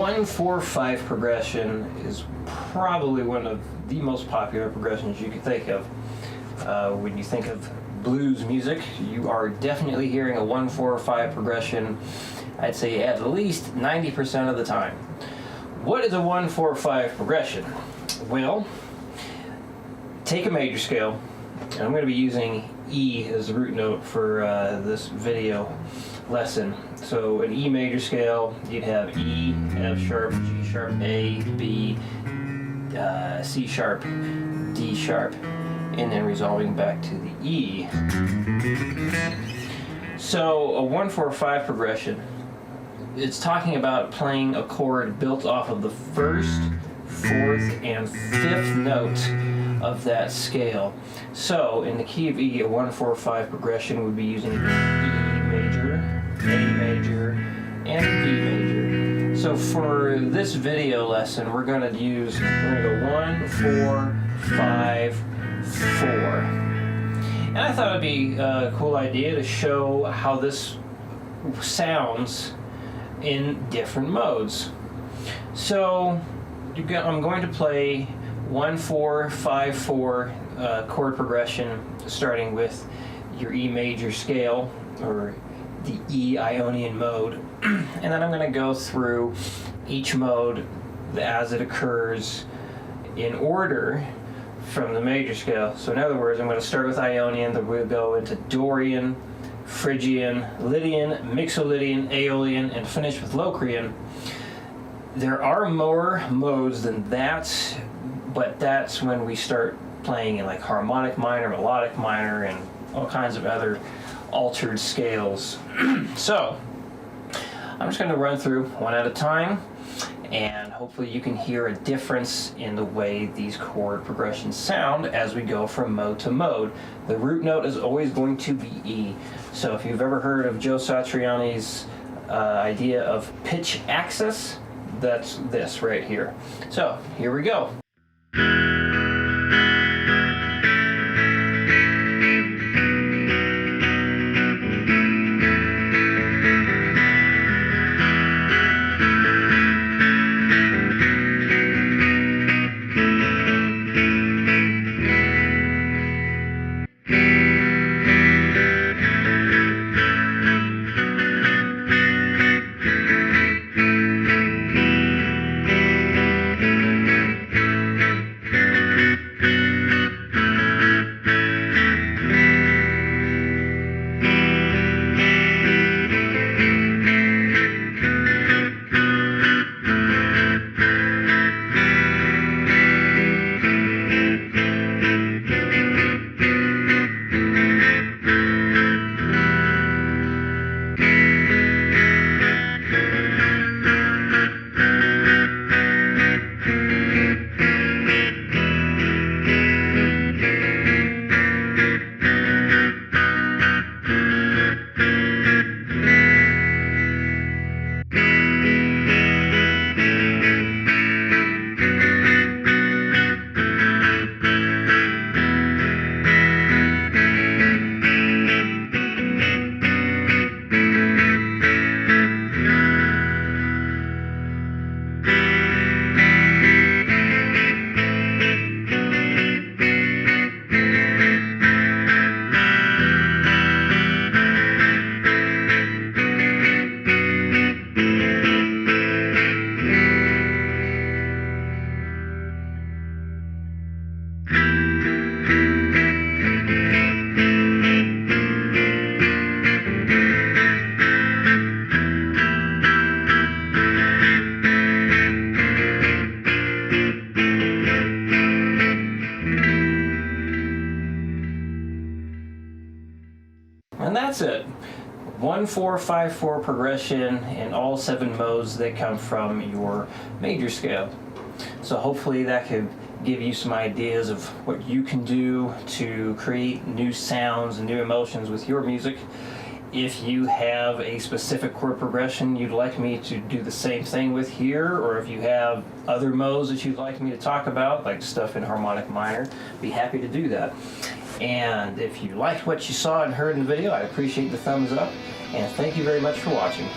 1-4-5 progression is probably one of the most popular progressions you could think of. When you think of blues music, you are definitely hearing a 1-4-5 progression, I'd say at least 90% of the time. What is a 1-4-5 progression? Well, take a major scale, and I'm going to be using E as the root note for this video lesson. So an E major scale, you'd have E, F sharp, G sharp, A, B, C sharp, D sharp, and then resolving back to the E. So a 1-4-5 progression, it's talking about playing a chord built off of the first, fourth, and fifth note of that scale. So in the key of E, a 1-4-5 progression would be using E major, A major, and B major. So for this video lesson, we're going to go 1, 4, 5, 4. And I thought it'd be a cool idea to show how this sounds in different modes. So I'm going to play 1-4-5-4 chord progression, starting with your E major scale, or the E Ionian mode, and then I'm going to go through each mode as it occurs in order from the major scale. So in other words, I'm going to start with Ionian, then we'll go into Dorian, Phrygian, Lydian, Mixolydian, Aeolian, and finish with Locrian. There are more modes than that, but that's when we start playing in like harmonic minor, melodic minor, and all kinds of other altered scales. So I'm just going to run through one at a time, and hopefully you can hear a difference in the way these chord progressions sound as we go from mode to mode. The root note is always going to be E. So if you've ever heard of Joe Satriani's idea of pitch axis, that's this right here. So here we go. And that's it. 1-4-5-4 progression in all 7 modes that come from your major scale. So hopefully that could give you some ideas of what you can do to create new sounds and new emotions with your music. If you have a specific chord progression you'd like me to do the same thing with here, or if you have other modes that you'd like me to talk about, like stuff in harmonic minor, be happy to do that. And if you liked what you saw and heard in the video, I'd appreciate the thumbs up, and thank you very much for watching.